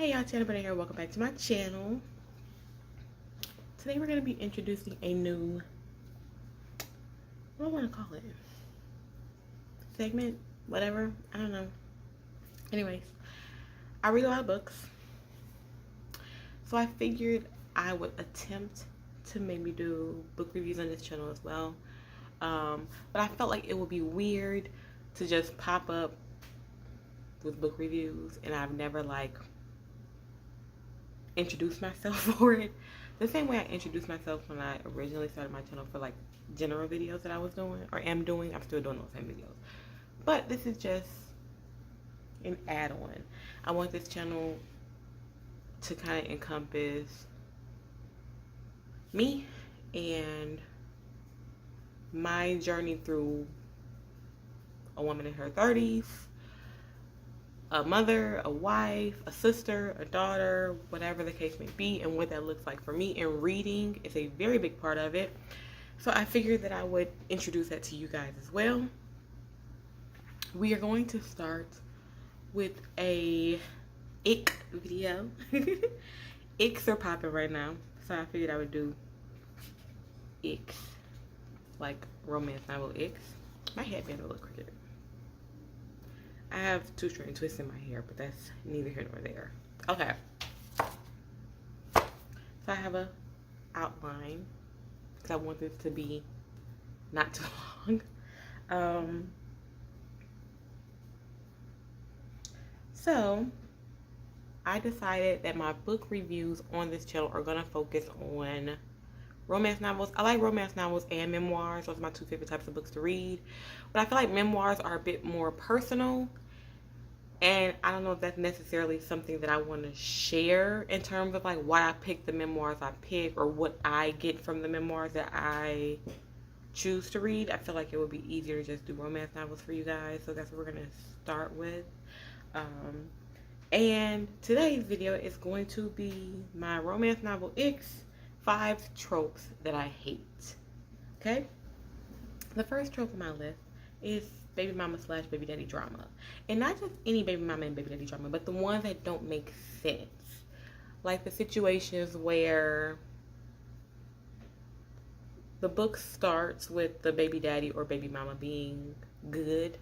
Hey y'all, Teanna here. Welcome back to my channel. Today we're going to be introducing a new, what do I want to call it? Segment? Whatever. I don't know. Anyways, I read a lot of books. So I figured I would attempt to maybe do book reviews on this channel as well. But I felt like it would be weird to just pop up with book reviews and I've never introduced myself for it. The same way I introduced myself when I originally started my channel for general videos that I was doing or am doing. I'm still doing those same videos. But this is just an add-on. I want this channel to kind of encompass me and my journey through a woman in her 30s, a mother, a wife, a sister, a daughter, whatever the case may be, and what that looks like for me. And reading is a very big part of it. So I figured that I would introduce that to you guys as well. We are going to start with a ick video. Icks are popping right now, so I figured I would do icks, like romance novel icks. My headband will look crooked. I have two string twists in my hair, but that's neither here nor there. Okay. So I have a outline because I want this to be not too long. So I decided that my book reviews on this channel are going to focus on romance novels. I like romance novels and memoirs. Those are my two favorite types of books to read. But I feel like memoirs are a bit more personal. And I don't know if that's necessarily something that I want to share in terms of why I pick the memoirs I pick or what I get from the memoirs that I choose to read. I feel like it would be easier to just do romance novels for you guys. So that's what we're going to start with. And today's video is going to be my romance novel Icks 5 tropes that I hate. Okay? The first trope on my list is baby mama / baby daddy drama. And not just any baby mama and baby daddy drama, but the ones that don't make sense. Like the situations where the book starts with the baby daddy or baby mama being good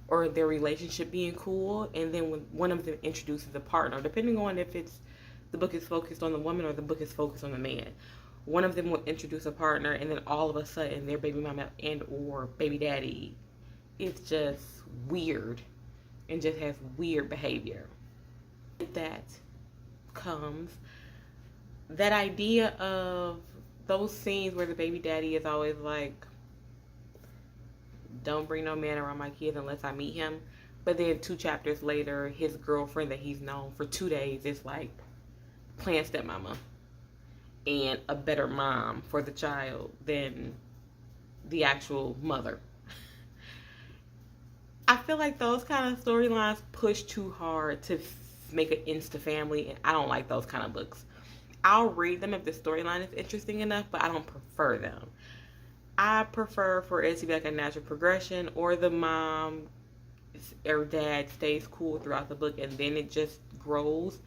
or their relationship being cool, and then when one of them introduces a partner, depending on if it's the book is focused on the woman or the book is focused on the man. One of them will introduce a partner, and then all of a sudden their baby mama and or baby daddy is just weird and just has weird behavior. That comes that idea of those scenes where the baby daddy is always like, don't bring no man around my kids unless I meet him. But then 2 chapters later, his girlfriend that he's known for 2 days is playing stepmama and a better mom for the child than the actual mother. I feel like those kind of storylines push too hard to make an insta family, and I don't like those kind of books. I'll read them if the storyline is interesting enough, but I don't prefer them. I prefer for it to be a natural progression, or the mom or dad stays cool throughout the book and then it just grows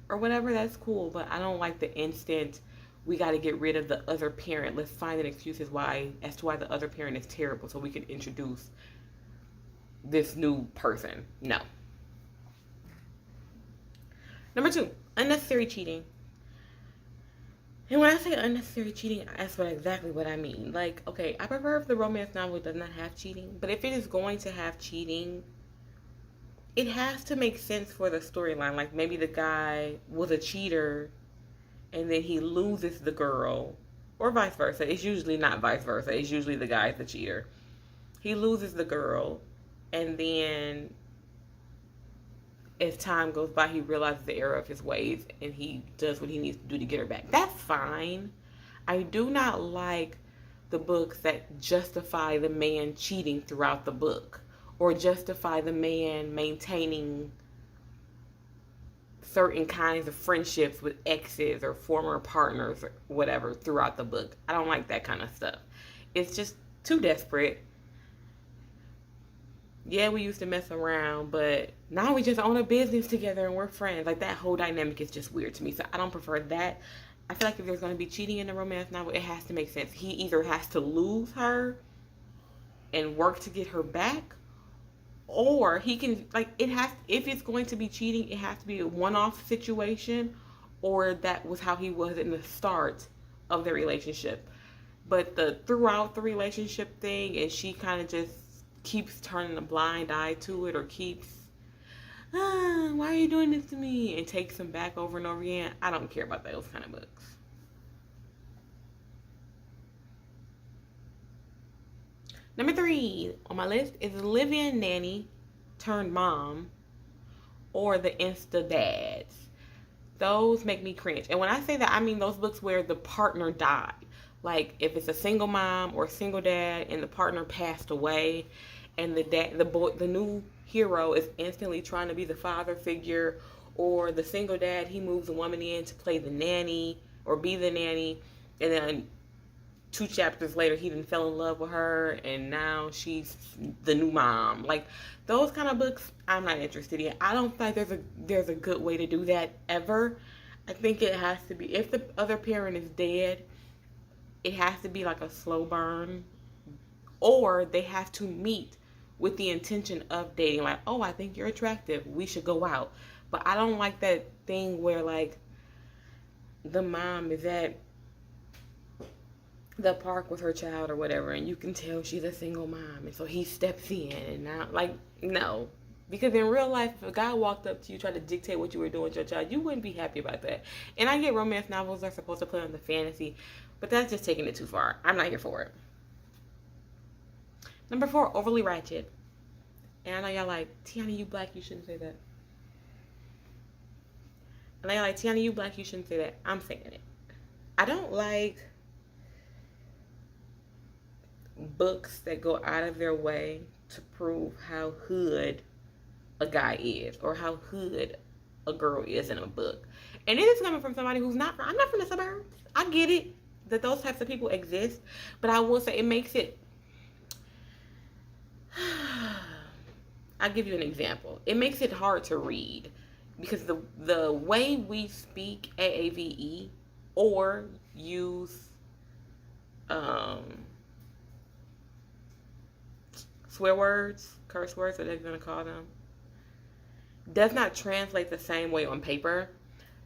or whatever. That's cool, but I don't like the instant we got to get rid of the other parent. Let's find an excuse as to why the other parent is terrible so we can introduce this new person. No. Number 2, unnecessary cheating. And when I say unnecessary cheating, that's exactly what I mean. Okay, I prefer if the romance novel does not have cheating, but if it is going to have cheating, it has to make sense for the storyline. Maybe the guy was a cheater and then he loses the girl, or vice versa. It's usually not vice versa. It's usually the guy's the cheater. He loses the girl, and then as time goes by, he realizes the error of his ways and he does what he needs to do to get her back. That's fine. I do not like the books that justify the man cheating throughout the book, or justify the man maintaining certain kinds of friendships with exes or former partners or whatever throughout the book. I don't like that kind of stuff. It's just too desperate. Yeah, we used to mess around, but now we just own a business together and we're friends. Like, that whole dynamic is just weird to me. So I don't prefer that. I feel like if there's going to be cheating in a romance novel, it has to make sense. He either has to lose her and work to get her back, or he can, like, it has, if it's going to be cheating, it has to be a one-off situation, or that was how he was in the start of the relationship. But the throughout the relationship thing, and she kind of just keeps turning a blind eye to it, or keeps, why are you doing this to me, and takes him back over and over again. I don't care about those kind of books. Number 3 on my list is Living Nanny Turned Mom, or the Insta Dads. Those make me cringe. And when I say that, I mean those books where the partner died. Like, if it's a single mom or a single dad and the partner passed away, and the new hero is instantly trying to be the father figure, or the single dad, he moves a woman in to play the nanny or be the nanny, and then 2 chapters later he didn't fell in love with her and now she's the new mom. Like, those kind of books I'm not interested in. I don't think there's a good way to do that ever. I think it has to be, if the other parent is dead, it has to be like a slow burn, or they have to meet with the intention of dating. Like, oh, I think you're attractive, we should go out. But I don't like that thing where, like, the mom is at the park with her child or whatever, and you can tell she's a single mom, and so he steps in, and now, like, no. Because in real life, if a guy walked up to you, tried to dictate what you were doing with your child, you wouldn't be happy about that. And I get romance novels are supposed to play on the fantasy, but that's just taking it too far. I'm not here for it. Number 4, Overly Ratchet. And I know y'all like, Teanna, you black, you shouldn't say that. And I like, Teanna, you black, you shouldn't say that. I'm saying it. I don't like books that go out of their way to prove how hood a guy is, or how hood a girl is in a book. And this is coming from somebody who's not, I'm not from the suburbs. I get it that those types of people exist, but I will say it makes it, I'll give you an example. It makes it hard to read because the way we speak AAVE or use swear words, curse words, that they're going to call them, does not translate the same way on paper.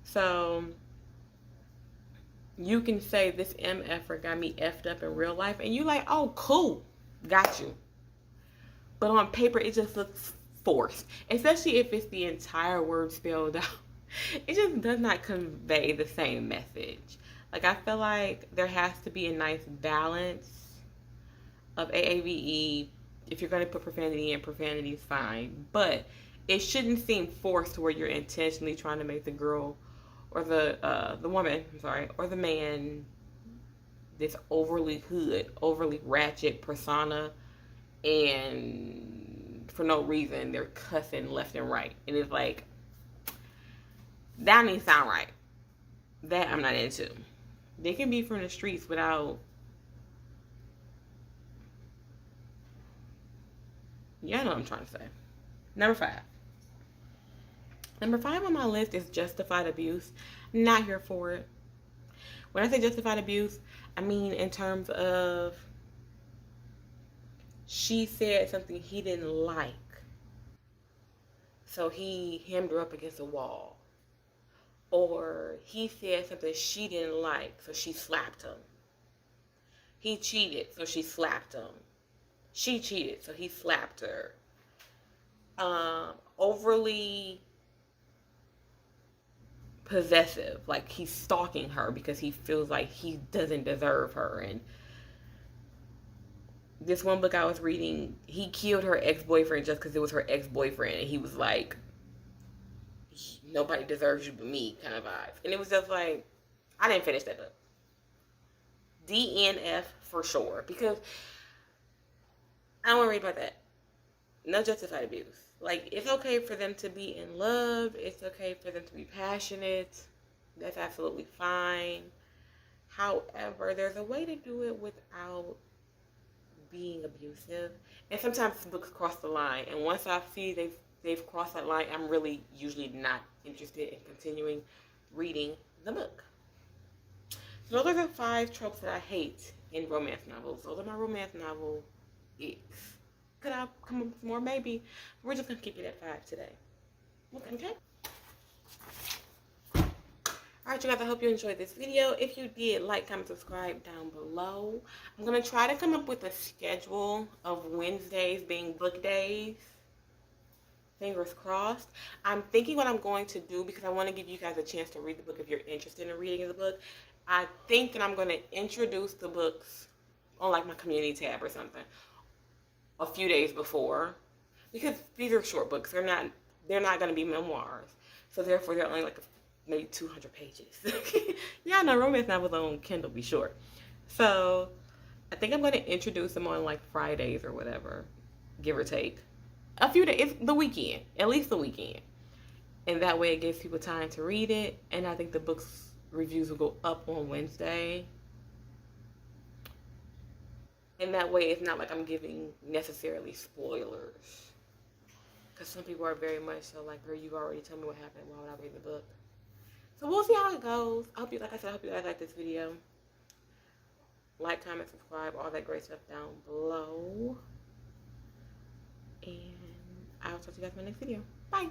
So you can say this MFer got me effed up in real life, and you like, oh, cool, got you. But on paper, it just looks forced, especially if it's the entire word spelled out. It just does not convey the same message. Like, I feel like there has to be a nice balance of AAVE. If you're going to put profanity in, profanity is fine. But it shouldn't seem forced to where you're intentionally trying to make the girl or the woman, I'm sorry, or the man this overly hood, overly ratchet persona, and for no reason they're cussing left and right. And it's like, that didn't sound right. That I'm not into. They can be from the streets without, yeah, I know what I'm trying to say. Number 5. Number 5 on my list is justified abuse. Not here for it. When I say justified abuse, I mean in terms of she said something he didn't like, so he hemmed her up against a wall. Or he said something she didn't like, so she slapped him. He cheated, so she slapped him. She cheated, so he slapped her. Overly possessive, like he's stalking her because he feels like he doesn't deserve her. And this one book I was reading, he killed her ex-boyfriend just because it was her ex-boyfriend, and he was like, nobody deserves you but me kind of vibes. And it was just like, I didn't finish that book. DNF for sure, because I don't want to read about that. No justified abuse. Like, it's okay for them to be in love. It's okay for them to be passionate. That's absolutely fine. However, there's a way to do it without being abusive. And sometimes books cross the line. And once I see they've crossed that line, I'm really usually not interested in continuing reading the book. So those are the 5 tropes that I hate in romance novels. Those are my romance novel icks. Could I come up with more? Maybe. We're just going to keep it at 5 today. Okay? Alright, you guys, I hope you enjoyed this video. If you did, like, comment, subscribe down below. I'm going to try to come up with a schedule of Wednesdays being book days. Fingers crossed. I'm thinking what I'm going to do, because I want to give you guys a chance to read the book if you're interested in reading the book. I think that I'm going to introduce the books on like my community tab or something a few days before, because these are short books. They're not going to be memoirs. So therefore they're only like maybe 200 pages. Yeah, no, romance novels on Kindle be short. So I think I'm going to introduce them on like Fridays or whatever, give or take. A few days, the weekend, at least the weekend. And that way it gives people time to read it. And I think the books reviews will go up on Wednesday. And that way it's not like I'm giving necessarily spoilers. Because some people are very much so like, girl, you already told me what happened. Why would I read the book? So we'll see how it goes. I hope you, like I said, I hope you guys like this video. Like, comment, subscribe, all that great stuff down below. And I'll talk to you guys in my next video. Bye.